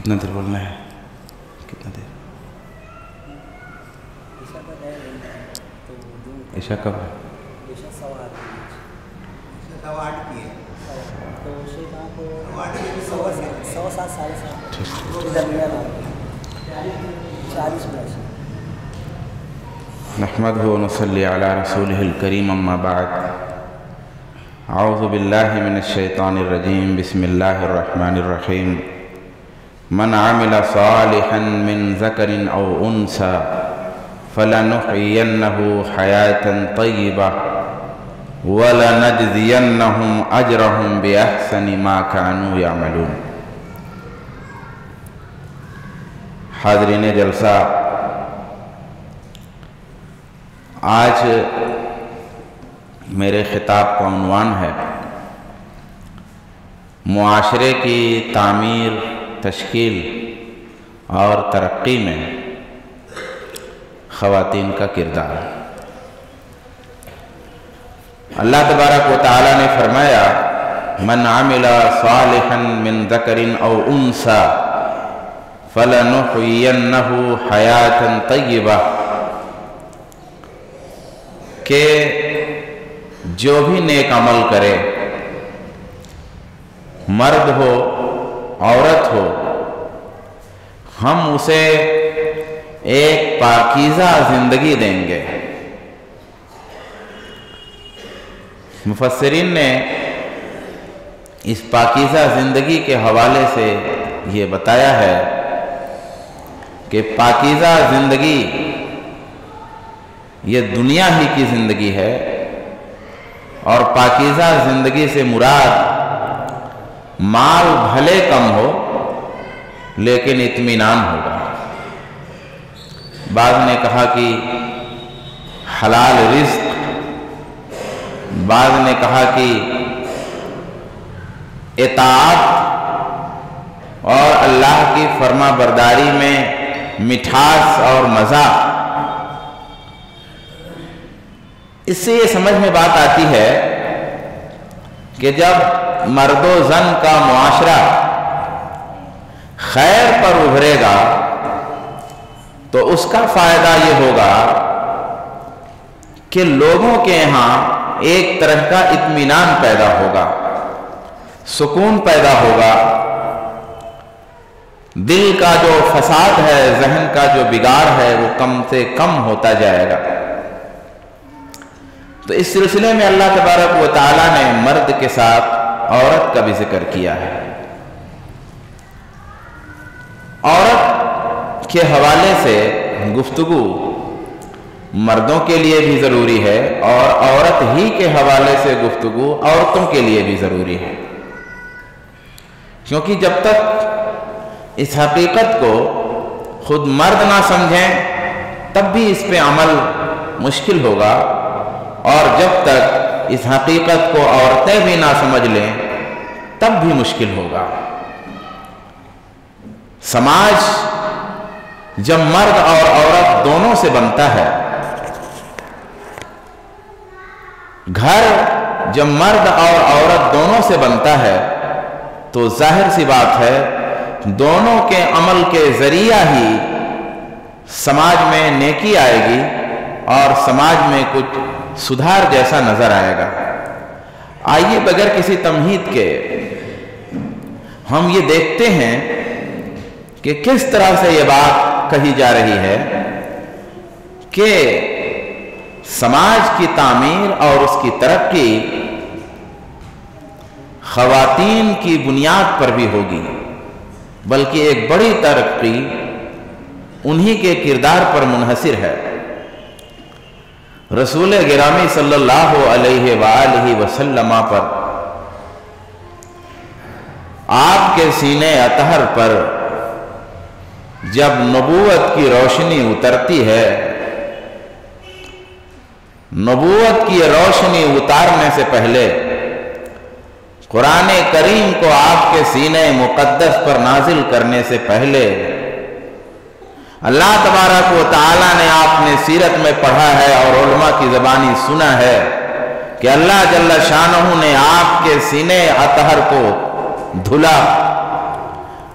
کتنا دیر بولنا ہے؟ کتنا دیر؟ عشاء کب ہے؟ نحمده ونصلي على رسوله الكريم اما بعد اعوذ بالله من الشيطان الرجيم بسم الله الرحمن الرحيم من عمل صالحا من ذكر او انثى فلنحيينه حياة طيبة وَلَنَجْزِيَنَّهُمْ أَجْرَهُمْ بِأَحْسَنِ مَا كَانُوا يَعْمَلُونَ۔ حاضرین جلسہ، آج میرے خطاب کا عنوان ہے معاشرے کی تعمیر، تشکیل اور ترقی میں خواتین کا کردار۔ اللہ تبارک و تعالی نے فرمایا من عمل صالحا من ذکر او انثى فلنحيينه حیاة طیبہ، کہ جو بھی نیک عمل کرے، مرد ہو عورت ہو، ہم اسے ایک پاکیزہ زندگی دیں گے۔ مفسرین نے اس پاکیزہ زندگی کے حوالے سے یہ بتایا ہے کہ پاکیزہ زندگی یہ دنیا ہی کی زندگی ہے، اور پاکیزہ زندگی سے مراد مال بھلے کم ہو لیکن اطمینان ہوگا۔ بعض نے کہا کہ حلال رزق، بعض نے کہا کہ اطاعت اور اللہ کی فرما برداری میں مٹھاس اور مزہ۔ اس سے یہ سمجھ میں بات آتی ہے کہ جب مرد و زن کا معاشرہ خیر پر ابھرے گا تو اس کا فائدہ یہ ہوگا کہ لوگوں کے یہاں ایک طرح کا اطمینان پیدا ہوگا، سکون پیدا ہوگا، دل کا جو فساد ہے، ذہن کا جو بگاڑ ہے وہ کم سے کم ہوتا جائے گا۔ تو اس سلسلے میں اللہ تبارک و تعالی نے مرد کے ساتھ عورت کا بھی ذکر کیا ہے۔ عورت کے حوالے سے گفتگو مردوں کے لیے بھی ضروری ہے، اور عورت ہی کے حوالے سے گفتگو عورتوں کے لیے بھی ضروری ہے، کیونکہ جب تک اس حقیقت کو خود مرد نہ سمجھیں تب بھی اس پہ عمل مشکل ہوگا، اور جب تک اس حقیقت کو عورتیں بھی نہ سمجھ لیں تب بھی مشکل ہوگا۔ سماج جب مرد اور عورت دونوں سے بنتا ہے، گھر جب مرد اور عورت دونوں سے بنتا ہے تو ظاہر سی بات ہے دونوں کے عمل کے ذریعہ ہی سماج میں نیکی آئے گی اور سماج میں کچھ سدھار جیسا نظر آئے گا۔ آئیے بغیر کسی تمہید کے ہم یہ دیکھتے ہیں کہ کس طرح سے یہ بات کہی جا رہی ہے کہ سماج کی تعمیر اور اس کی ترقی خواتین کی بنیاد پر بھی ہوگی، بلکہ ایک بڑی ترقی انہی کے کردار پر منحصر ہے۔ رسول گرامی صلی اللہ علیہ وآلہ وسلم پر آپ کے سینے اطہر پر جب نبوت کی روشنی اترتی ہے، نبوت کی روشنی اتارنے سے پہلے قرآن کریم کو آپ کے سینے مقدس پر نازل کرنے سے پہلے اللہ تبارک و تعالی نے آپ نے سیرت میں پڑھا ہے اور علماء کی زبانی سنا ہے کہ اللہ جل شانہ نے آپ کے سینے اطہر کو دھلا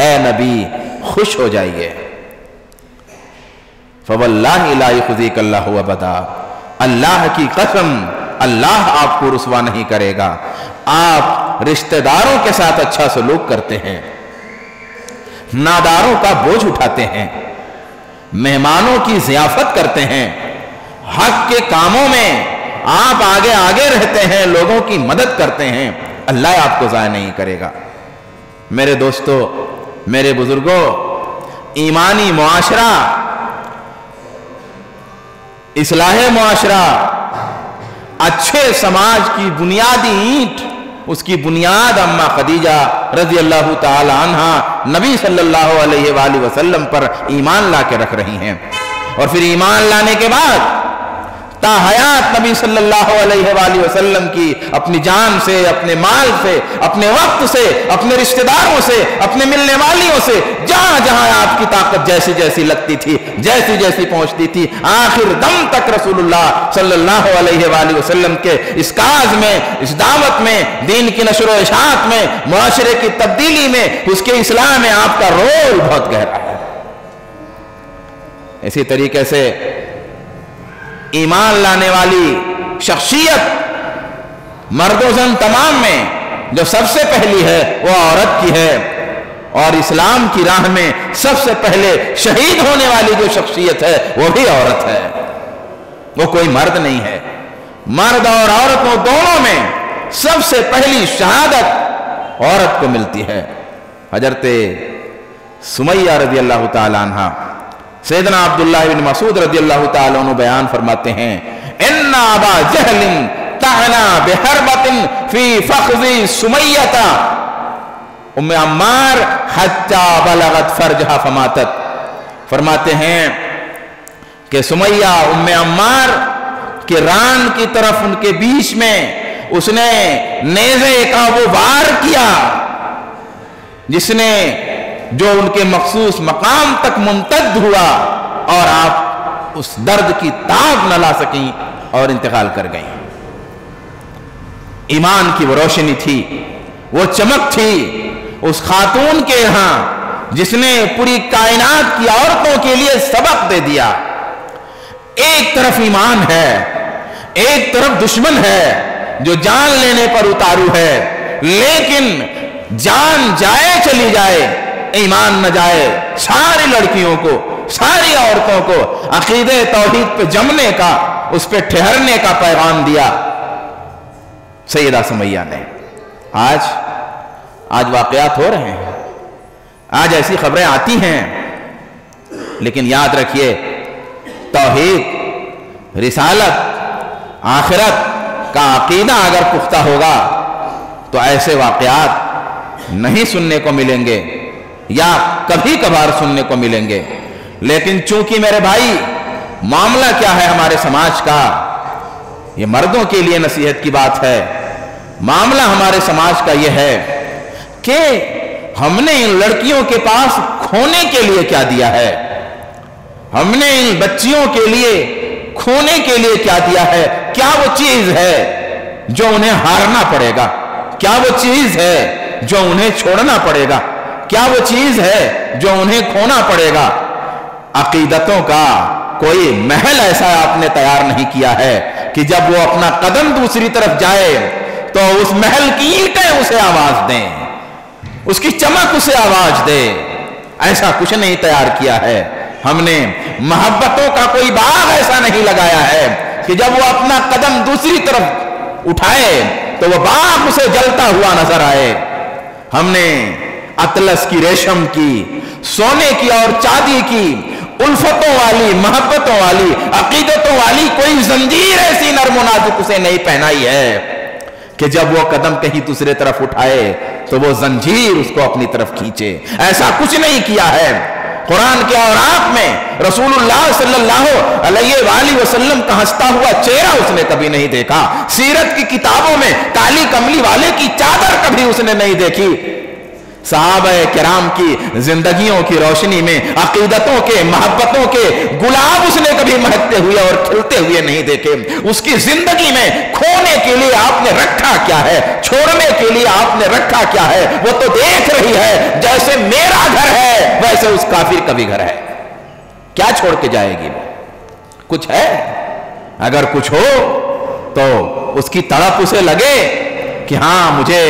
اے نبی خوش ہو جائیے۔ فواللہ لا یخزیک اللہ ابدا، اللہ کی قسم اللہ آپ کو رسوا نہیں کرے گا۔ آپ رشتہ داروں کے ساتھ اچھا سلوک کرتے ہیں، ناداروں کا بوجھ اٹھاتے ہیں، مہمانوں کی ضیافت کرتے ہیں، حق کے کاموں میں آپ آگے آگے رہتے ہیں، لوگوں کی مدد کرتے ہیں، اللہ آپ کو ضائع نہیں کرے گا۔ میرے دوستو، میرے بزرگوں، ایمانی معاشرہ، اصلاح معاشرہ، اچھے سماج کی بنیادی اینٹ، اس کی بنیاد اماں خدیجہ رضی اللہ تعالی عنہا نبی صلی اللہ علیہ وآلہ وسلم پر ایمان لا کے رکھ رہی ہیں، اور پھر ایمان لانے کے بعد تا حیات نبی صلی اللہ علیہ وآلہ وسلم کی اپنی جان سے، اپنے مال سے، اپنے وقت سے، اپنے رشتہ داروں سے، اپنے ملنے والیوں سے، جہاں جہاں آپ کی طاقت جیسی جیسی لگتی تھی، جیسی جیسی پہنچتی تھی، آخر دم تک رسول اللہ صلی اللہ علیہ وآلہ وسلم کے اس کاز میں، اس دعوت میں، دین کی نشر و اشاعت میں، معاشرے کی تبدیلی میں، اس کے اصلاح میں آپ کا رول بہت گہرا ہے۔ اسی طریقے سے ایمان لانے والی شخصیت مرد و زن تمام میں جو سب سے پہلی ہے وہ عورت کی ہے، اور اسلام کی راہ میں سب سے پہلے شہید ہونے والی جو شخصیت ہے وہ بھی عورت ہے، وہ کوئی مرد نہیں ہے۔ مرد اور عورتوں دونوں میں سب سے پہلی شہادت عورت کو ملتی ہے۔ حضرت سمیہ رضی اللہ تعالی عنہ، سیدنا عبداللہ بن مسعود رضی اللہ تعالیٰ عنہ بیان فرماتے ہیں، ان ابا جہل طعنا بحربۃ فی فخذ سمیۃ ام عمار حتی بلغت فرجہا فماتت۔ فرماتے ہیں کہ سمیہ ام عمار کے ران کی طرف ان کے بیچ میں اس نے نیزے کا وہ وار کیا جس نے جو ان کے مخصوص مقام تک ممتد ہوا، اور آپ اس درد کی تاب نہ لا سکیں اور انتقال کر گئیں۔ ایمان کی وہ روشنی تھی، وہ چمک تھی اس خاتون کے یہاں جس نے پوری کائنات کی عورتوں کے لیے سبق دے دیا۔ ایک طرف ایمان ہے، ایک طرف دشمن ہے جو جان لینے پر اتارو ہے، لیکن جان جائے چلی جائے، ایمان نہ جائے، ساری لڑکیوں کو، ساری عورتوں کو عقیدہ توحید پہ جمنے کا، اس پہ ٹھہرنے کا پیغام دیا سیدہ سمیہ نے۔ آج واقعات ہو رہے ہیں، آج ایسی خبریں آتی ہیں، لیکن یاد رکھیے توحید، رسالت، آخرت کا عقیدہ اگر پختہ ہوگا تو ایسے واقعات نہیں سننے کو ملیں گے، یا کبھی کبھار سننے کو ملیں گے۔ لیکن چونکہ میرے بھائی معاملہ کیا ہے ہمارے سماج کا، یہ مردوں کے لیے نصیحت کی بات ہے، معاملہ ہمارے سماج کا یہ ہے کہ ہم نے ان لڑکیوں کے پاس کھونے کے لیے کیا دیا ہے، ہم نے ان بچیوں کے لیے کھونے کے لیے کیا دیا ہے، کیا وہ چیز ہے جو انہیں ہارنا پڑے گا، کیا وہ چیز ہے جو انہیں چھوڑنا پڑے گا، کیا وہ چیز ہے جو انہیں کھونا پڑے گا۔ عقیدتوں کا کوئی محل ایسا آپ نے تیار نہیں کیا ہے کہ جب وہ اپنا قدم دوسری طرف جائے تو اس محل کی اینٹیں اسے آواز دیں، اس کی چمک اسے آواز دے، ایسا کچھ نہیں تیار کیا ہے۔ ہم نے محبتوں کا کوئی باغ ایسا نہیں لگایا ہے کہ جب وہ اپنا قدم دوسری طرف اٹھائے تو وہ باغ اسے جلتا ہوا نظر آئے۔ ہم نے اطلس کی، ریشم کی، سونے کی اور چاندی کی، الفتوں والی، محبتوں والی، عقیدتوں والی کوئی زنجیر ایسی نرم و نازک اسے نہیں پہنائی ہے کہ جب وہ قدم کہیں دوسرے طرف اٹھائے تو وہ زنجیر اس کو اپنی طرف کھینچے، ایسا کچھ نہیں کیا ہے۔ قرآن کے اوراق میں رسول اللہ صلی اللہ علیہ وآلہ وسلم کا ہنستا ہوا چہرہ اس نے کبھی نہیں دیکھا، سیرت کی کتابوں میں کالی کملی والے کی چادر کبھی اس نے نہیں دیکھی، صحابہ کرام کی زندگیوں کی روشنی میں عقیدتوں کے محبتوں کے گلاب اس نے کبھی مہکتے ہوئے اور کھلتے ہوئے نہیں دیکھے. اس کی زندگی میں کھونے کے لیے آپ نے رکھا کیا ہے, چھوڑنے کے لیے آپ نے رکھا کیا ہے, وہ تو دیکھ رہی ہے جیسے میرا گھر ہے ویسے اس کافر کا بھی گھر ہے. کیا چھوڑ کے جائے گی وہ؟ کچھ ہے؟ اگر کچھ ہو تو اس کی تڑپ اسے لگے کہ ہاں مجھے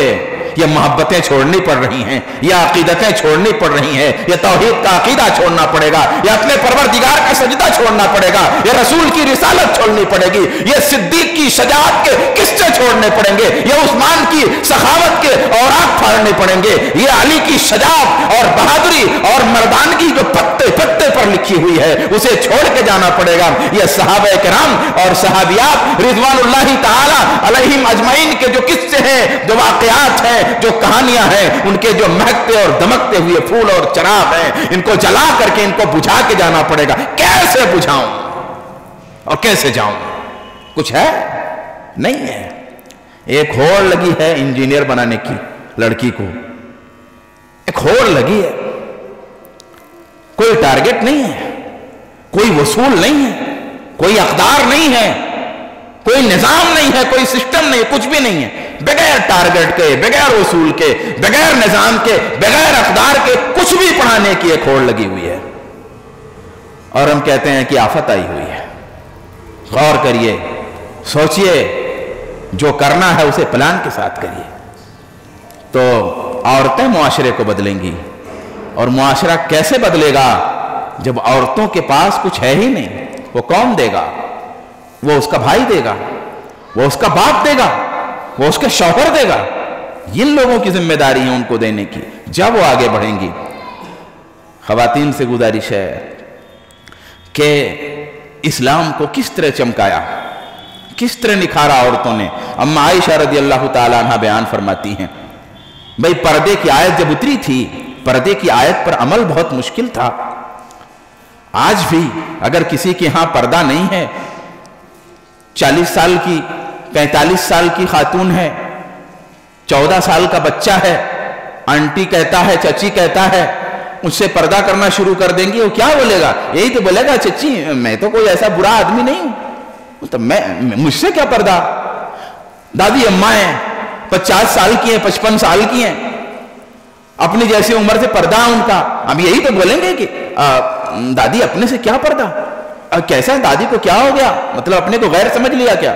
یہ محبتیں چھوڑنی پڑ رہی ہیں, یہ عقیدتیں چھوڑنی پڑ رہی ہیں, یہ توحید کا عقیدہ چھوڑنا پڑے گا, یہ اپنے پروردگار کا سجدہ چھوڑنا پڑے گا, یہ رسول کی رسالت چھوڑنی پڑے گی, یہ صدیق کی شجاعت کے قصے چھوڑنے پڑیں گے, یہ عثمان کی سخاوت کے اوراق پھاڑنے پڑیں گے, یہ علی کی شجاعت اور بہادری اور مردانگی جو پتے پتے پر لکھی ہوئی ہے اسے چھوڑ کے جانا پڑے گا. یہ صحابہ کرام اور صحابیات رضوان اللہ تعالی علیہم اجمعین کے جو قصے ہیں, جو واقعات ہیں, جو کہانیاں ہیں, ان کے جو مہکتے اور دمکتے ہوئے پھول اور چراغ ہیں, ان کو جلا کر کے ان کو بجھا کے جانا پڑے گا. کیسے بجھاؤں اور کیسے جاؤں؟ کچھ ہے؟ نہیں ہے. ایک ہوڑ لگی ہے انجینئر بنانے کی لڑکی کو, ایک ہوڑ لگی ہے, کوئی ٹارگٹ نہیں ہے, کوئی وصول نہیں ہے, کوئی اقدار نہیں ہے, کوئی نظام نہیں ہے, کوئی سسٹم نہیں, کچھ بھی نہیں ہے. بغیر ٹارگٹ کے, بغیر وصول کے, بغیر نظام کے, بغیر اقدار کے کچھ بھی پڑھانے کی ایک ہوڑ لگی ہوئی ہے. اور ہم کہتے ہیں کہ آفت آئی ہوئی ہے. غور کریے, سوچئے, جو کرنا ہے اسے پلان کے ساتھ کریے. تو عورتیں معاشرے کو بدلیں گی. اور معاشرہ کیسے بدلے گا جب عورتوں کے پاس کچھ ہے ہی نہیں؟ وہ کون دے گا؟ وہ اس کا بھائی دے گا, وہ اس کا باپ دے گا, وہ اس کے شوہر دے گا. ان لوگوں کی ذمہ داری ہے ان کو دینے کی. جب وہ آگے بڑھیں گی. خواتین سے گزارش ہے کہ اسلام کو کس طرح چمکایا, کس طرح نکھارا عورتوں نے. اما عائشہ رضی اللہ تعالیٰ عنہ بیان فرماتی ہیں, بھئی پردے کی آیت جب اتری تھی, پردے کی آیت پر عمل بہت مشکل تھا. آج بھی اگر کسی کے ہاں پردہ نہیں ہے, 40 سال کی 45 سال کی خاتون ہے, 14 سال کا بچہ ہے, آنٹی کہتا ہے, چچی کہتا ہے, اس سے پردہ کرنا شروع کر دیں گے, وہ کیا بولے گا؟ یہی تو بولے گا, چچی میں تو کوئی ایسا برا آدمی نہیں ہوں, تو مجھ سے کیا پردہ. دادی امائیں 50 سال کی ہیں, 55 سال کی ہیں, اپنی جیسی عمر سے پردہ ان کا. اب یہی تو بولیں گے کہ دادی اپنے سے کیا پردہ, کیسا دادی کو کیا ہو گیا, مطلب اپنے کو غیر سمجھ لیا کیا؟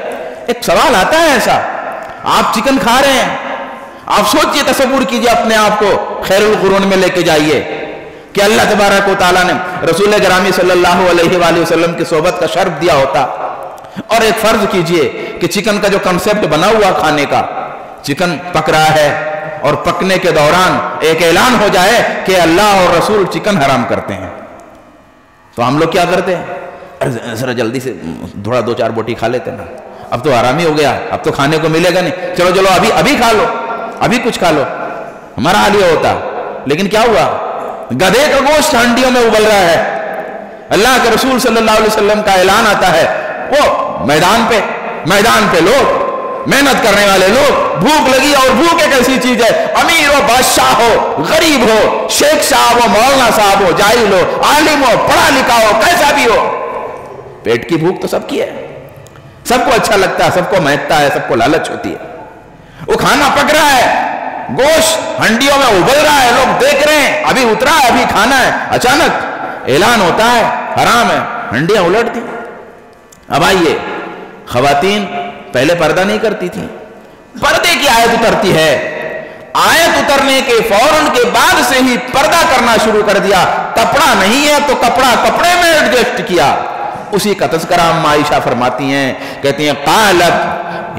ایک سوال آتا ہے ایسا. آپ چکن کھا رہے ہیں, آپ سوچئے, تصور کیجئے اپنے آپ کو خیر القرون میں لے کے جائیے کہ اللہ تبارک و تعالیٰ نے رسول گرامی صلی اللہ علیہ وآلہ وسلم کی صحبت کا شرف دیا ہوتا. اور ایک فرض کیجئے کہ چکن کا جو کنسپٹ بنا ہوا کھانے کا, چکن پک رہا ہے اور پکنے کے دوران ایک اعلان ہو جائے کہ اللہ اور رسول چکن حرام کرتے ہیں, تو ہم لوگ کیا کرتے ہیں؟ ذرا جلدی سے تھوڑا 2-4 بوٹی کھا لیتے نا, اب تو آرام ہی ہو گیا, اب تو کھانے کو ملے گا نہیں, چلو چلو ابھی کھا لو, ابھی کچھ کھا لو. ہمارا حال یہ ہوتا. لیکن کیا ہوا؟ گدھے کا گوشت ہانڈیوں میں ابل رہا ہے. اللہ کے رسول صلی اللہ علیہ وسلم کا اعلان آتا ہے, وہ میدان پہ لوگ, محنت کرنے والے لوگ, بھوک لگی, اور بھوک ایک ایسی چیز ہے, امیر ہو, بادشاہ ہو, غریب ہو, شیخ صاحب ہو, مولانا صاحب ہو, جاہل ہو, عالم ہو, پڑھا لکھا ہو, کیسا بھی ہو, پیٹ کی بھوک تو سب کی ہے. سب کو اچھا لگتا ہے, سب کو مہکتا ہے, سب کو لالچ ہوتی ہے. وہ کھانا پک رہا ہے, گوشت ہنڈیوں میں ابل رہا ہے, لوگ دیکھ رہے ہیں, ابھی اترا ہے, ابھی کھانا ہے. اچانک اعلان ہوتا ہے حرام ہے, ہنڈیاں الٹ دی. اب آئیے, خواتین پہلے پردہ نہیں کرتی تھی, پردے کی آیت اترتی ہے, آیت اترنے کے فوراً کے بعد سے ہی پردہ کرنا شروع کر دیا. کپڑا نہیں ہے تو کپڑا کپڑے میں ایڈجسٹ کیا. اسی کا تذکرہ اما عائشہ فرماتی ہیں, کہتی ہیں قالت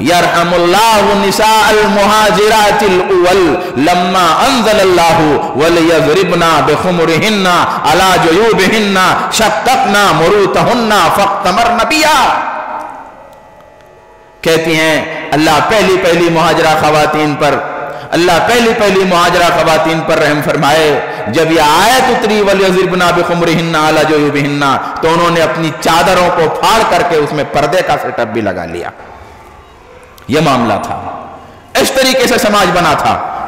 یرحم اللہ نساء المہاجرات الاول لما انزل اللہ ولیضربنا بخمرہن علی جیوبہن شققنا مروتہن فاقتمرن بیا. کہتی ہیں اللہ پہلی مہاجرہ خواتین پر رحم فرمائے. جب یہ آیت اتری وَلْيَضْرِبْنَا بِخُمُرِهِنَّ عَلَى جُيُوبِهِنَّ, تو انہوں نے اپنی چادروں کو پھاڑ کر کے اس میں پردے کا سیٹ اپ بھی لگا لیا. یہ معاملہ تھا, اس طریقے سے سماج بنا تھا.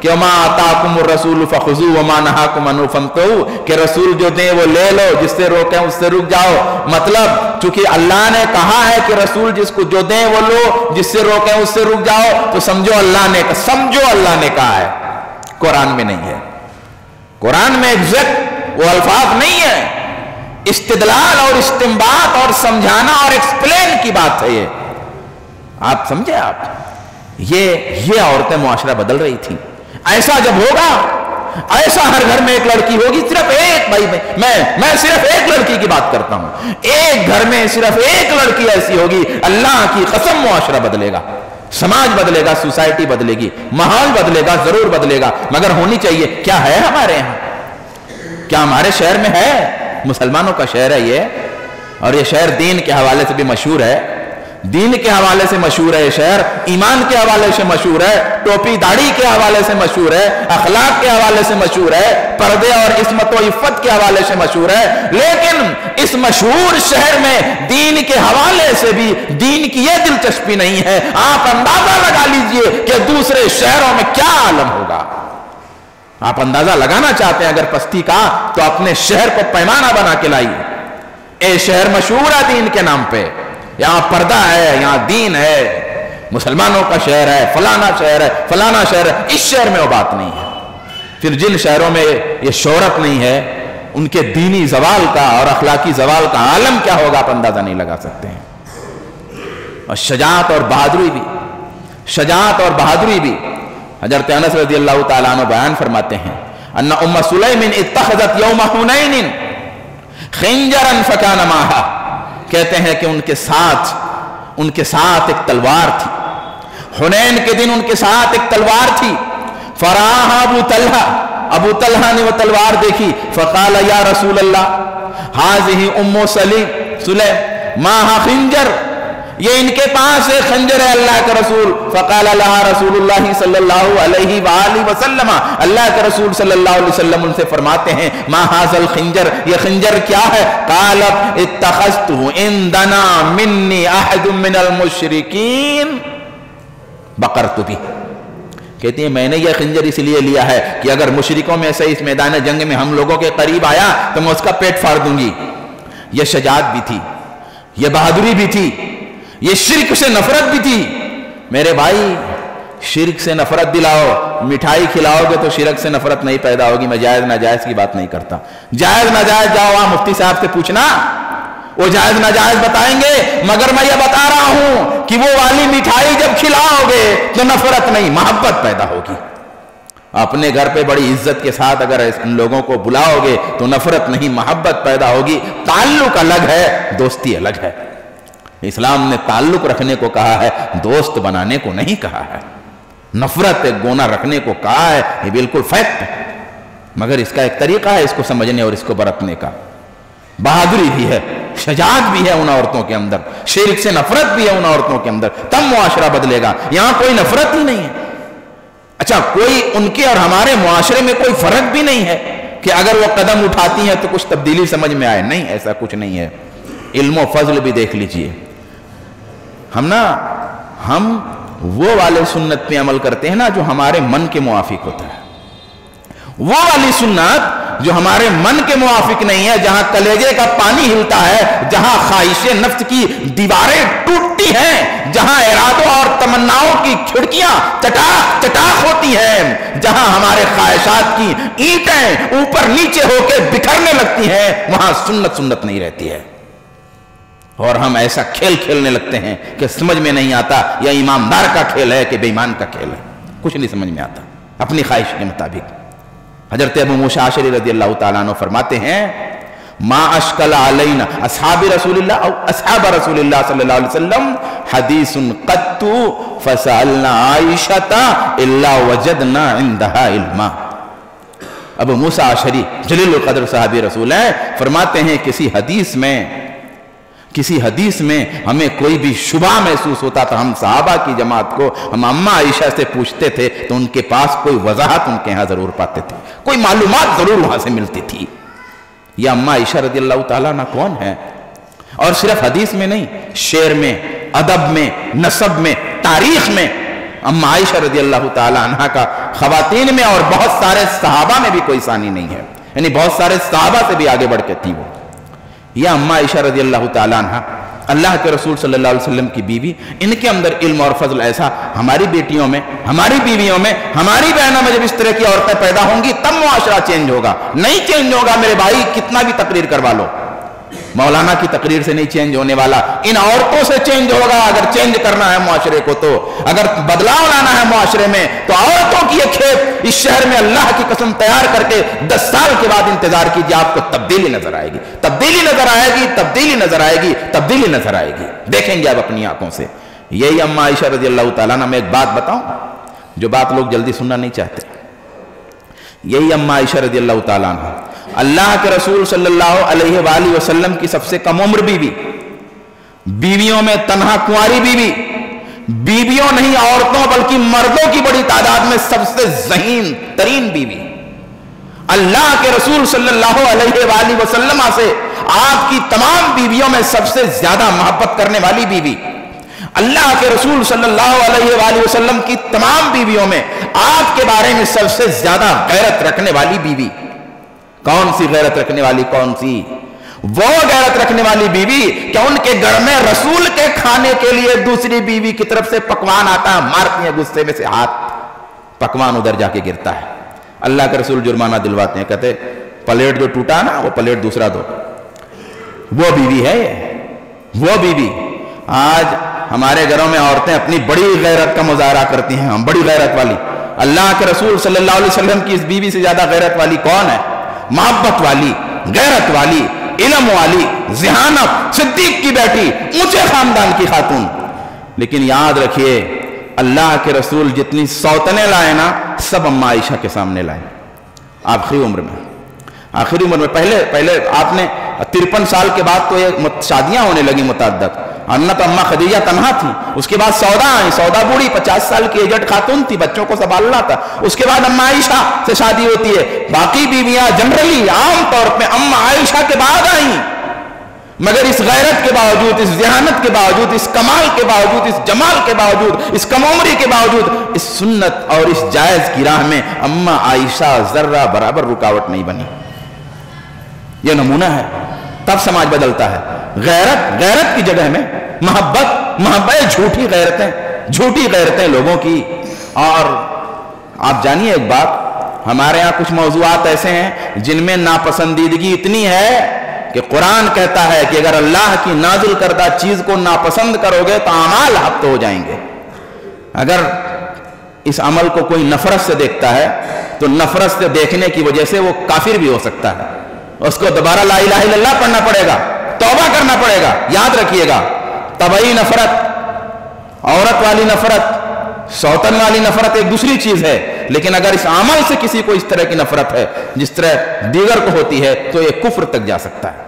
کہ وما آتاکم الرسول فخذوہ وما نہاکم عنہ فانتہوا، کہ رسول جو دیں وہ لے لو، جس سے روکیں اس سے رک جاؤ۔ مطلب چونکہ اللہ نے کہا ہے کہ رسول جس کو جو دیں وہ لو، جس سے روکیں اس سے رک جاؤ، تو سمجھو اللہ نے کہا ہے، قرآن میں نہیں ہے۔ قرآن میں ایگزیکٹ وہ الفاظ نہیں ہے، استدلال اور استنباط اور سمجھانا اور ایکسپلین کی بات ہے یہ۔ آپ سمجھے؟ آپ یہ عورتیں معاشرہ بدل رہی تھی۔ ایسا جب ہوگا، ایسا ہر گھر میں ایک لڑکی ہوگی، صرف ایک، بھائی میں صرف ایک لڑکی کی بات کرتا ہوں، ایک گھر میں صرف ایک لڑکی ایسی ہوگی، اللہ کی قسم معاشرہ بدلے گا، سماج بدلے گا، سوسائٹی بدلے گی، ماحول بدلے گا، ضرور بدلے گا۔ مگر ہونی چاہیے۔ کیا ہے ہمارے یہاں؟ کیا ہمارے شہر میں ہے؟ مسلمانوں کا شہر ہے یہ، اور یہ شہر دین کے حوالے سے بھی مشہور ہے، دین کے حوالے سے مشہور ہے یہ شہر، ایمان کے حوالے سے مشہور ہے، ٹوپی داڑھی کے حوالے سے مشہور ہے، اخلاق کے حوالے سے مشہور ہے، پردے اور عصمت و عفت کے حوالے سے مشہور ہے۔ لیکن اس مشہور شہر میں دین کے حوالے سے بھی دین کی یہ دلچسپی نہیں ہے۔ آپ اندازہ لگا لیجئے کہ دوسرے شہروں میں کیا عالم ہوگا۔ آپ اندازہ لگانا چاہتے ہیں اگر پستی کا، تو اپنے شہر کو پیمانہ بنا کے لائیے۔ اے شہر مشہور ہے دین کے نام پہ، یہاں پردہ ہے، یہاں دین ہے، مسلمانوں کا شہر ہے، فلانا شہر ہے، فلانا شہر ہے۔ اس شہر میں وہ بات نہیں ہے۔ پھر جن شہروں میں یہ شہرت نہیں ہے، ان کے دینی زوال کا اور اخلاقی زوال کا عالم کیا ہوگا آپ اندازہ نہیں لگا سکتے ہیں۔ اور شجاعت اور بہادری بھی حضرت انس رضی اللہ تعالیٰ عنہ بیان فرماتے ہیں، ان ام سلیم اتخذت یوم حنین خنجرا فکان معہا، کہتے ہیں کہ ان کے ساتھ ایک تلوار تھی، حنین کے دن ان کے ساتھ ایک تلوار تھی۔ فراہا ابو طلحہ نے وہ تلوار دیکھی، فقال یا رسول اللہ ہذہ ام سلیم معہا خنجر، یہ ان کے پاس ایک خنجر ہے اللہ کے رسول۔ فقال لها رسول اللہ صلی اللہ علیہ وآلہ وسلم، اللہ کے رسول صلی اللہ علیہ وسلم ان سے فرماتے ہیں ما ھذا الخنجر، یہ خنجر کیا ہے؟ قالت اتخذته عندنا منی احد من المشرکین بقرت بھی، کہتی ہیں میں نے یہ خنجر اس لیے لیا ہے کہ اگر مشرکوں میں سے اس میدان جنگ میں ہم لوگوں کے قریب آیا تو میں اس کا پیٹ پھاڑ دوں گی۔ یہ شجاعت بھی تھی، یہ بہادری بھی تھی، یہ شرک سے نفرت بھی تھی۔ میرے بھائی، شرک سے نفرت دلاؤ، مٹھائی کھلاؤ گے تو شرک سے نفرت نہیں پیدا ہوگی۔ میں جائز ناجائز کی بات نہیں کرتا، جائز ناجائز جاؤ وہاں مفتی صاحب سے پوچھنا، وہ جائز ناجائز بتائیں گے۔ مگر میں یہ بتا رہا ہوں کہ وہ والی مٹھائی جب کھلاؤ گے تو نفرت نہیں، محبت پیدا ہوگی۔ اپنے گھر پہ بڑی عزت کے ساتھ اگر ان لوگوں کو بلاؤ گے تو نفرت نہیں، محبت پیدا ہوگی۔ تعلق الگ ہے، دوستی الگ ہے۔ اسلام نے تعلق رکھنے کو کہا ہے، دوست بنانے کو نہیں کہا ہے۔ نفرت ایک گونا رکھنے کو کہا ہے، یہ بالکل فیکٹ ہے، مگر اس کا ایک طریقہ ہے اس کو سمجھنے اور اس کو برتنے کا۔ بہادری بھی ہے، شجاعت بھی ہے ان عورتوں کے اندر، شرک سے نفرت بھی ہے ان عورتوں کے اندر، تب معاشرہ بدلے گا۔ یہاں کوئی نفرت ہی نہیں ہے۔ اچھا، کوئی ان کے اور ہمارے معاشرے میں کوئی فرق بھی نہیں ہے کہ اگر وہ قدم اٹھاتی ہیں تو کچھ تبدیلی سمجھ میں آئے، نہیں، ایسا کچھ نہیں ہے۔ علم و فضل بھی دیکھ لیجئے، ہم وہ والے سنت پہ عمل کرتے ہیں نا جو ہمارے من کے موافق ہوتا ہے، وہ والی سنت جو ہمارے من کے موافق نہیں ہے، جہاں کلیجے کا پانی ہلتا ہے، جہاں خواہش نفس کی دیواریں ٹوٹتی ہیں، جہاں ارادوں اور تمناؤں کی کھڑکیاں چٹاخ چٹاخ ہوتی ہیں، جہاں ہمارے خواہشات کی اینٹیں اوپر نیچے ہو کے بکھرنے لگتی ہیں، وہاں سنت نہیں رہتی ہے۔ اور ہم ایسا کھیل کھیلنے لگتے ہیں کہ سمجھ میں نہیں آتا یہ ایماندار کا کھیل ہے کہ بے ایمان کا کھیل ہے، کچھ نہیں سمجھ میں آتا اپنی خواہش کے مطابق۔ حضرت ابو موسیٰ اشعری رضی اللہ تعالیٰ عنہ فرماتے ہیں ما اشکل علینا اصحاب رسول اللہ صلی اللہ علیہ وسلم حدیث قط فسألنا عائشۃ الا وجدنا عندها علما۔ ابو موسیٰ اشعری جلیل القدر صحابی رسول ہیں، فرماتے ہیں کسی حدیث میں ہمیں کوئی بھی شبہ محسوس ہوتا تھا، ہم صحابہ کی جماعت کو ہم اماں عائشہ سے پوچھتے تھے تو ان کے پاس کوئی وضاحت ان کے ہاں ضرور پاتے تھے، کوئی معلومات ضرور وہاں سے ملتی تھی۔ یہ اماں عائشہ رضی اللہ تعالیٰ عنہ کون ہے؟ اور صرف حدیث میں نہیں، شعر میں، ادب میں، نسب میں، تاریخ میں اما عائشہ رضی اللہ تعالیٰ عنہ کا خواتین میں اور بہت سارے صحابہ میں بھی کوئی ثانی نہیں ہے، یعنی بہت سارے صحابہ سے بھی آگے بڑھ کے تھی وہ. یہ اما عائشہ رضی اللہ تعالیٰ عنہ اللہ کے رسول صلی اللہ علیہ وسلم کی بیوی، ان کے اندر علم اور فضل ایسا. ہماری بیٹیوں میں، ہماری بیویوں میں، ہماری بہنوں میں جب اس طرح کی عورتیں پیدا ہوں گی تب معاشرہ چینج ہوگا. نہیں چینج ہوگا میرے بھائی، کتنا بھی تقریر کروا لو، مولانا کی تقریر سے نہیں چینج ہونے والا، ان عورتوں سے چینج ہوگا. اگر چینج کرنا ہے معاشرے کو، تو اگر بدلاؤ لانا ہے معاشرے میں، تو عورتوں کی یہ کھیپ اس شہر میں اللہ کی قسم تیار کر کے 10 سال کے بعد انتظار کیجیے، آپ کو تبدیلی نظر آئے گی، تبدیلی نظر آئے گی، تبدیلی نظر آئے گی، تبدیلی نظر آئے گی. دیکھیں گے آپ اپنی آنکھوں سے. یہی اما عائشہ رضی اللہ تعالیٰ عنہ. میں ایک بات بتاؤں جو بات لوگ جلدی سننا نہیں چاہتے. یہی اما عائشہ رضی اللہ تعالیٰ عنہ اللہ کے رسول صلی اللہ علیہ وآلہ وسلم کی سب سے کم عمر بیوی، بیویوں میں تنہا کنواری بیوی، بیویوں نہیں عورتوں بلکہ مردوں کی بڑی تعداد میں سب سے ذہین ترین بیوی، اللہ کے رسول صلی اللہ علیہ وآلہ وسلم سے آپ کی تمام بیویوں میں سب سے زیادہ محبت کرنے والی بیوی، اللہ کے رسول صلی اللہ علیہ وآلہ وسلم کی تمام بیویوں میں آپ کے بارے میں سب سے زیادہ غیرت رکھنے والی بیوی. کون سی غیرت رکھنے والی؟ کون سی؟ وہ غیرت رکھنے والی بیوی کہ ان کے گھر میں رسول کے کھانے کے لیے دوسری بیوی کی طرف سے پکوان آتا ہے، مارتی ہیں غصے میں سے ہاتھ، پکوان ادھر جا کے گرتا ہے. اللہ کے رسول جرمانہ دلواتے ہیں، کہتے پلیٹ جو ٹوٹا نا وہ پلیٹ دوسرا دو. وہ بیوی ہے یہ، وہ بیوی. آج ہمارے گھروں میں عورتیں اپنی بڑی غیرت کا مظاہرہ کرتی ہیں، ہم بڑی غیرت والی. اللہ کے رسول صلی اللہ علیہ وسلم کی اس بیوی سے زیادہ غیرت والی کون ہے؟ محبت والی، غیرت والی، علم والی، ذہانت، صدیق کی بیٹی، اونچے خاندان کی خاتون. لیکن یاد رکھیے اللہ کے رسول جتنی سوتنیں لائے نا سب اما عائشہ کے سامنے لائے. آخری عمر میں پہلے آپ نے 53 سال کے بعد تو یہ شادیاں ہونے لگی متعدد. تو اما خدیجہ تنہا تھی، اس کے بعد سودا آئی، سودا بوڑھی 50 سال کی ایجڈ خاتون تھی، بچوں کو سنبھالنا تھا. اس کے بعد اما عائشہ سے شادی ہوتی ہے. باقی بیویاں جنرلی عام طور پہ اما عائشہ کے بعد آئیں، مگر اس غیرت کے باوجود، اس ذہانت کے باوجود، اس کمال کے باوجود، اس جمال کے باوجود، اس کم عمری کے باوجود، اس سنت اور اس جائز کی راہ میں اما عائشہ ذرہ برابر رکاوٹ نہیں بنی. یہ نمونہ ہے. تب سماج بدلتا ہے. غیرت کی جگہ میں محبت جھوٹی غیرتیں لوگوں کی. اور آپ جانیے ایک بات، ہمارے ہاں کچھ موضوعات ایسے ہیں جن میں ناپسندیدگی اتنی ہے کہ قرآن کہتا ہے کہ اگر اللہ کی نازل کردہ چیز کو ناپسند کرو گے تو اعمال ہفت ہو جائیں گے. اگر اس عمل کو کوئی نفرت سے دیکھتا ہے تو نفرت سے دیکھنے کی وجہ سے وہ کافر بھی ہو سکتا ہے. اس کو دوبارہ لا الہ الا اللہ پڑھنا پڑے گا، توبہ کرنا پڑے گا. یاد رکھیے گا، طبعی نفرت، عورت والی نفرت، سوتن والی نفرت ایک دوسری چیز ہے. لیکن اگر اس عمل سے کسی کو اس طرح کی نفرت ہے جس طرح دیگر کو ہوتی ہے تو یہ کفر تک جا سکتا ہے.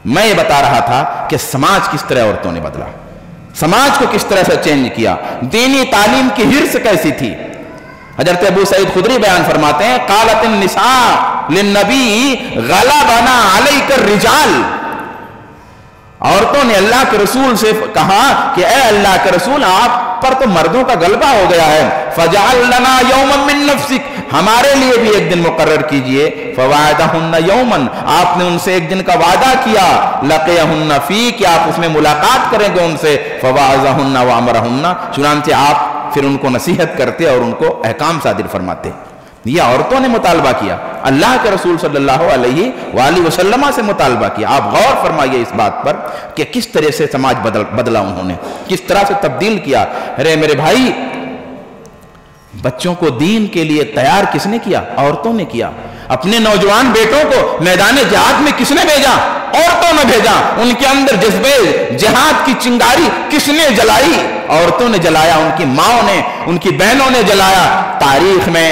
میں یہ بتا رہا تھا کہ سماج کس طرح عورتوں نے بدلا، سماج کو کس طرح سے چینج کیا. دینی تعلیم کی ہرس کیسی تھی. حضرت ابو سعید خدری بیان فرماتے ہیں، قالت النساء للنبی غلبنا علیک الرجال. عورتوں نے اللہ کے رسول سے کہا کہ اے اللہ کے رسول آپ پر تو مردوں کا غلبہ ہو گیا ہے. فجعل لنا یوما من نفسک، ہمارے لیے بھی ایک دن مقرر کیجئے. فوعدہن یوما، آپ نے ان سے ایک دن کا وعدہ کیا. لقیہن فی، کہ آپ اس میں ملاقات کریں گے ان سے. فوعظہن وامرہن، چنانچہ آپ پھر ان کو نصیحت کرتے اور ان کو احکام صادر فرماتے. یہ عورتوں نے مطالبہ کیا، اللہ کے رسول صلی اللہ علیہ وآلہ وسلم سے مطالبہ کیا. آپ غور فرمائیے اس بات پر کہ کس طرح سے سماج بدلا انہوں نے، کس طرح سے تبدیل کیا. ارے میرے بھائی، بچوں کو دین کے لیے تیار کس نے کیا؟ عورتوں نے کیا. اپنے نوجوان بیٹوں کو میدان جہاد میں کس نے بھیجا؟ عورتوں نے بھیجا. ان کے اندر جذبے جہاد کی چنگاری کس نے جلائی؟ عورتوں نے جلایا. ان کی ماں نے، ان کی بہنوں نے جلایا. تاریخ میں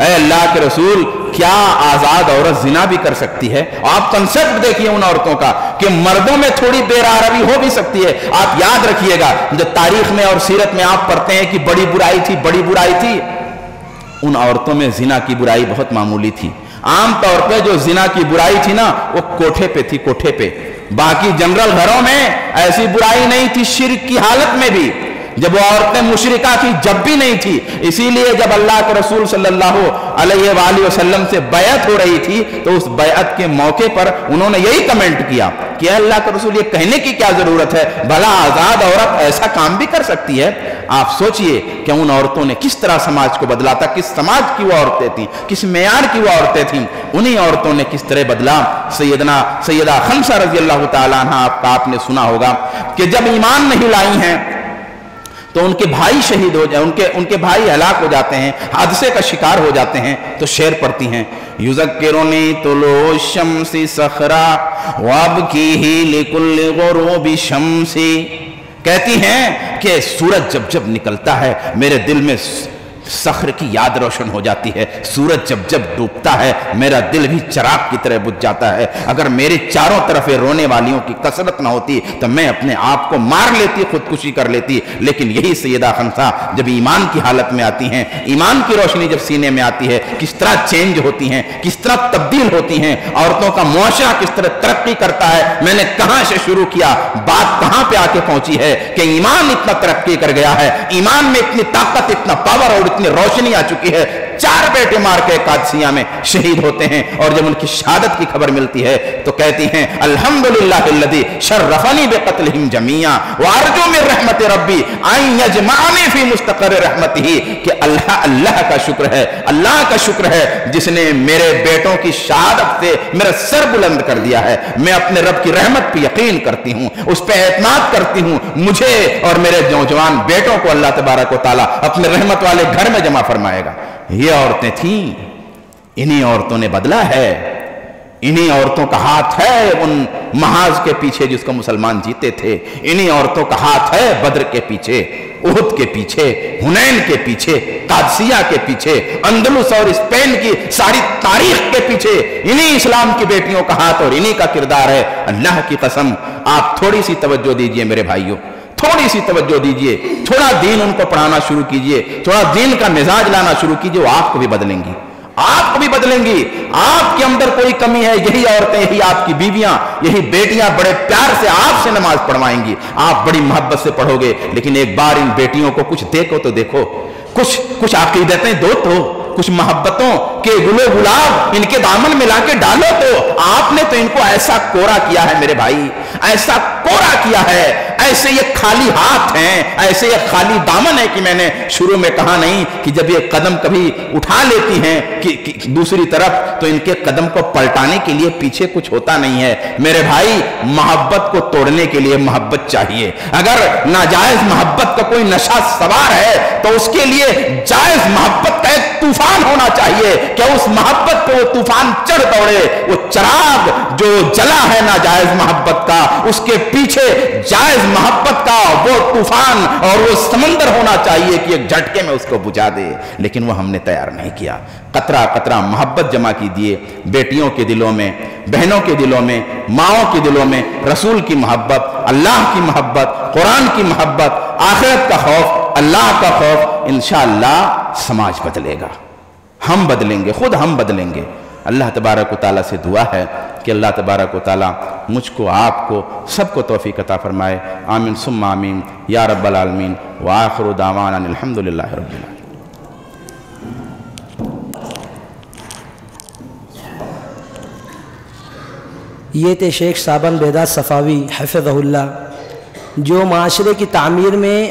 اے اللہ کے رسول کیا آزاد عورت زنا بھی کر سکتی ہے؟ آپ کنسپٹ دیکھیے ان عورتوں کا کہ مردوں میں تھوڑی بے روی ہو بھی سکتی ہے. آپ یاد رکھیے گا جو تاریخ میں اور سیرت میں آپ پڑھتے ہیں کہ بڑی برائی تھی بڑی برائی تھی، ان عورتوں میں زنا کی برائی بہت معمولی تھی. عام طور پہ جو زنا کی برائی تھی نا وہ کوٹھے پہ تھی، کوٹھے پہ. باقی جنرل گھروں میں ایسی برائی نہیں تھی. شرک کی حالت میں بھی جب وہ عورتیں مشرکہ تھی جب بھی نہیں تھی. اسی لیے جب اللہ کے رسول صلی اللہ علیہ وآلہ وسلم سے بیعت ہو رہی تھی تو اس بیعت کے موقع پر انہوں نے یہی کمنٹ کیا کہ اے اللہ کے رسول یہ کہنے کی کیا ضرورت ہے، بھلا آزاد عورت ایسا کام بھی کر سکتی ہے. آپ سوچئے کہ ان عورتوں نے کس طرح سماج کو بدلا تھا، کس سماج کی وہ عورتیں تھیں، کس معیار کی وہ عورتیں تھیں. انہی عورتوں نے کس طرح بدلا. سیدہ خمسہ رضی اللہ تعالیٰ عنہ آپ نے سنا ہوگا کہ جب ایمان نہیں لائی ہیں تو ان کے بھائی شہید ہو جائے، ان کے بھائی ہلاک ہو جاتے ہیں، حادثے کا شکار ہو جاتے ہیں. تو شعر پڑھتی ہیں یذکرنی طلوع الشمس صخرا وابکیہ لکل غروب شمس. کہتی ہیں کہ سورج جب جب نکلتا ہے میرے دل میں صخر کی یاد روشن ہو جاتی ہے. سورج جب جب ڈوبتا ہے میرا دل بھی چراغ کی طرح بجھ جاتا ہے. اگر میری چاروں طرف رونے والیوں کی کثرت نہ ہوتی تو میں اپنے آپ کو مار لیتی، خودکشی کر لیتی. لیکن یہی سیدہ خمسہ جب ایمان کی حالت میں آتی ہیں، ایمان کی روشنی جب سینے میں آتی ہے، کس طرح چینج ہوتی ہیں، کس طرح تبدیل ہوتی ہیں. عورتوں کا معاشرہ کس طرح ترقی کرتا ہے. میں نے کہاں سے شروع کیا، بات کہاں پہ آ کے پہنچی ہے کہ ایمان اتنا ترقی کر گیا ہے، ایمان میں اتنی طاقت، اتنا پاور اور اتنی روشنی آ چکی ہے. 4 بیٹے مار کے قادسیہ میں شہید ہوتے ہیں اور جب ان کی شہادت کی خبر ملتی ہے تو کہتی ہیں الحمدللہ الذی شرفنی بقتلہم جمیعا وارجو من رحمت ربی ان یجمعنی فی مستقر رحمتہ. کہ اللہ کا شکر ہے، اللہ کا شکر ہے جس نے میرے بیٹوں کی شہادت سے میرا سر بلند کر دیا ہے. میں اپنے رب کی رحمت پہ یقین کرتی ہوں، اس پہ اعتماد کرتی ہوں. مجھے اور میرے نوجوان بیٹوں کو اللہ تبارک و تعالیٰ اپنے رحمت والے گھر میں جمع فرمائے گا. یہ عورتیں تھیں، انہی عورتوں نے بدلا ہے. انہی عورتوں کا ہاتھ ہے ان محاذ کے پیچھے جس کو مسلمان جیتے تھے. انہی عورتوں کا ہاتھ ہے بدر کے پیچھے، احد کے پیچھے، حنین کے پیچھے، قادسیہ کے پیچھے، اندلس اور اسپین کی ساری تاریخ کے پیچھے انہی اسلام کی بیٹیوں کا ہاتھ اور انہی کا کردار ہے. اللہ کی قسم آپ تھوڑی سی توجہ دیجئے میرے بھائیوں، تھوڑی سی توجہ دیجئے. تھوڑا دین ان کو پڑھانا شروع کیجئے، تھوڑا دین کا مزاج لانا شروع کیجئے. وہ آپ کو بھی بدلیں گی، آپ کو بھی بدلیں گی. آپ کے اندر کوئی کمی ہے، یہی عورتیں، یہی آپ کی بیویاں، یہی بیٹیاں بڑے پیار سے آپ سے نماز پڑھوائیں گی. آپ بڑی محبت سے پڑھو گے. لیکن ایک بار ان بیٹیوں کو کچھ دیکھو تو دیکھو، کچھ عقیدتیں دو تو، کچھ محبتوں کے گل و گلاب ان کے دامن میں لا کے ڈالو تو. آپ نے تو ان کو ایسا کوڑا کیا ہے میرے بھائی، ایسا کوڑا کیا ہے. ایسے یہ خالی ہاتھ ہیں، ایسے یہ خالی دامن ہے کہ میں نے شروع میں کہا نہیں کہ جب یہ قدم کبھی اٹھا لیتی ہیں کہ دوسری طرف تو ان کے قدم کو پلٹانے کے لیے پیچھے کچھ ہوتا نہیں ہے. میرے بھائی محبت کو توڑنے کے لیے محبت چاہیے. اگر ناجائز محبت کا کوئی نشہ سوار ہے تو اس کے لیے جائز محبت کا ایک طوفان ہونا چاہیے کہ اس محبت پہ وہ طوفان چڑھ دوڑے. وہ چراغ جو جلا ہے ناجائز محبت کا، اس کے پیچھے جائز محبت کا وہ طوفان اور وہ سمندر ہونا چاہیے کہ ایک جھٹکے میں اس کو بجھا دے. لیکن وہ ہم نے تیار نہیں کیا. قطرہ قطرہ محبت جمع کیجیے بیٹیوں کے دلوں میں، بہنوں کے دلوں میں، ماؤں کے دلوں میں. رسول کی محبت، اللہ کی محبت، قرآن کی محبت، آخرت کا خوف، اللہ کا خوف. انشاءاللہ سماج بدلے گا، ہم بدلیں گے، خود ہم بدلیں گے. اللہ تبارک و تعالیٰ سے دعا ہے کہ اللہ تبارک و تعالیٰ مجھ کو، آپ کو، سب کو توفیق عطا فرمائے. آمین ثم آمین یا رب العالمین. وآخر دعوانا الحمدللہ رب العالمین. یہ تھے شیخ صابن بیداد صفاوی حفظہ اللہ، جو معاشرے کی تعمیر میں